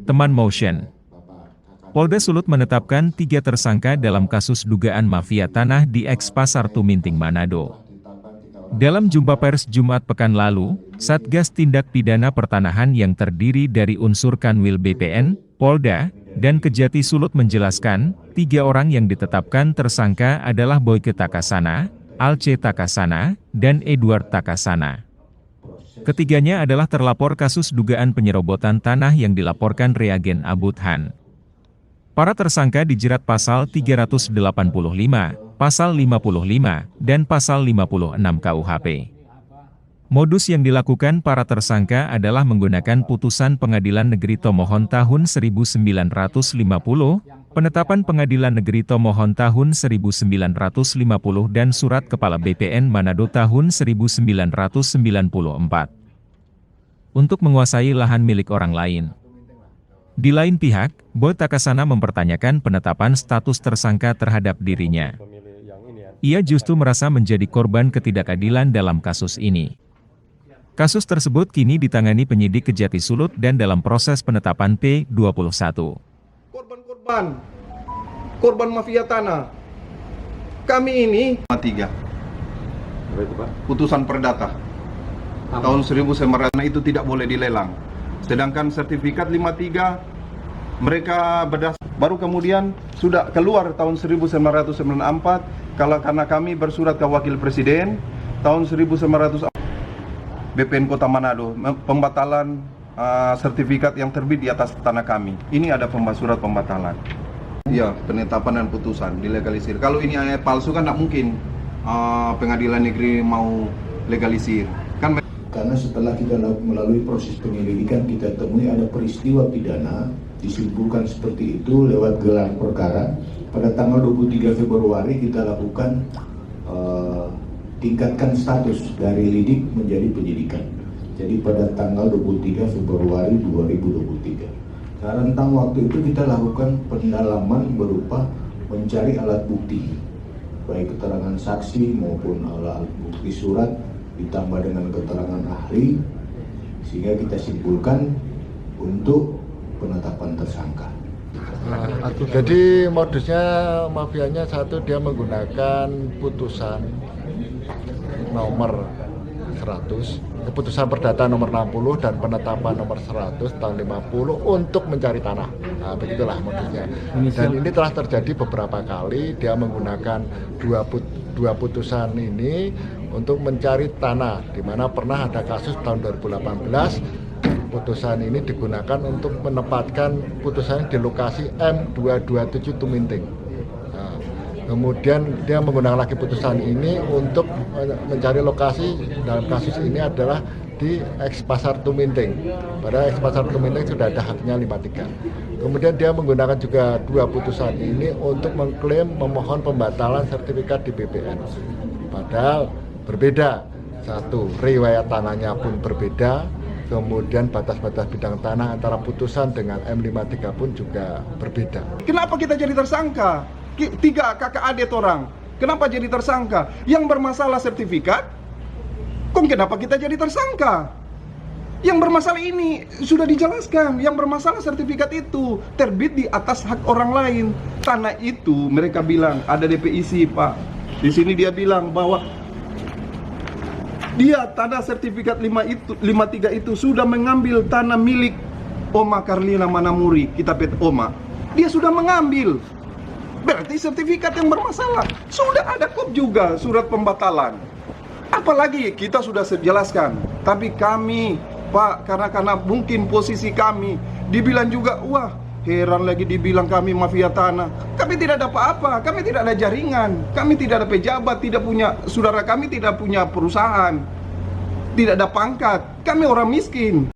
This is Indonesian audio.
Teman Motion. Polda Sulut menetapkan 3 tersangka dalam kasus dugaan mafia tanah di eks Pasar Tuminting, Manado. Dalam jumpa pers Jumat pekan lalu, Satgas Tindak Pidana Pertanahan yang terdiri dari unsur Kanwil BPN, Polda, dan Kejati Sulut menjelaskan, 3 orang yang ditetapkan tersangka adalah Boyke Takasana, Alce Takasana, dan Edward Takasana. Ketiganya adalah terlapor kasus dugaan penyerobotan tanah yang dilaporkan Reagen Abuthan. Para tersangka dijerat pasal 385, pasal 55, dan pasal 56 KUHP. Modus yang dilakukan para tersangka adalah menggunakan putusan Pengadilan Negeri Tomohon tahun 1950, penetapan Pengadilan Negeri Tomohon tahun 1950 dan Surat Kepala BPN Manado tahun 1994. Untuk menguasai lahan milik orang lain. Di lain pihak, Boy Takasana mempertanyakan penetapan status tersangka terhadap dirinya. Ia justru merasa menjadi korban ketidakadilan dalam kasus ini. Kasus tersebut kini ditangani penyidik Kejati Sulut dan dalam proses penetapan P21. Korban mafia tanah. Kami ini 3. Putusan perdata. Tahun 1900 itu tidak boleh dilelang. Sedangkan sertifikat 53 mereka baru kemudian sudah keluar tahun 1994 karena kami bersurat ke Wakil Presiden tahun 1900 BPN Kota Manado pembatalan sertifikat yang terbit di atas tanah kami. Ini ada surat pembatalan. Iya, penetapan dan putusan dilegalisir. Kalau ini palsu kan tidak mungkin pengadilan negeri mau legalisir. Karena setelah kita melalui proses penyelidikan, kita temui ada peristiwa pidana, disimpulkan seperti itu lewat gelar perkara. Pada tanggal 23 Februari kita lakukan tingkatkan status dari lidik menjadi penyidikan. Jadi pada tanggal 23 Februari 2023. Nah, rentang waktu itu kita lakukan pendalaman berupa mencari alat bukti, baik keterangan saksi maupun alat bukti surat, ditambah dengan keterangan ahli, sehingga kita simpulkan untuk penetapan tersangka. Jadi modusnya mafianya satu, dia menggunakan putusan nomor 100, keputusan perdata nomor 60 dan penetapan nomor 100 tahun 50 untuk mencari tanah. Nah, begitulah modusnya. Dan ini telah terjadi beberapa kali, dia menggunakan dua putusan ini untuk mencari tanah, di mana pernah ada kasus tahun 2018, putusan ini digunakan untuk menempatkan putusan di lokasi M227 Tuminting. Nah, kemudian dia menggunakan lagi putusan ini untuk mencari lokasi dalam kasus ini adalah di eks Pasar Tuminting. Pada eks Pasar Tuminting sudah ada haknya 53. Kemudian dia menggunakan juga 2 putusan ini untuk mengklaim memohon pembatalan sertifikat di BPN. Padahal berbeda. Satu, riwayat tanahnya pun berbeda. Kemudian batas-batas bidang tanah antara putusan dengan M53 pun juga berbeda. Kenapa kita jadi tersangka? 3 kakak adik orang. Kenapa jadi tersangka? Yang bermasalah sertifikat, kok kenapa kita jadi tersangka? Yang bermasalah ini sudah dijelaskan, yang bermasalah sertifikat itu terbit di atas hak orang lain. Tanah itu mereka bilang ada DPIC, Pak. Di sini dia bilang bahwa dia tanah sertifikat 53 itu sudah mengambil tanah milik Oma Karlina Manamuri, kita pet Oma. Dia sudah mengambil. Berarti sertifikat yang bermasalah. Sudah ada kop juga surat pembatalan. Apalagi kita sudah jelaskan. Tapi kami, Pak, karena mungkin posisi kami dibilang juga, wah, heran lagi dibilang kami mafia tanah. Kami tidak ada apa-apa, kami tidak ada jaringan, kami tidak ada pejabat, tidak punya saudara kami tidak punya perusahaan, tidak ada pangkat, kami orang miskin.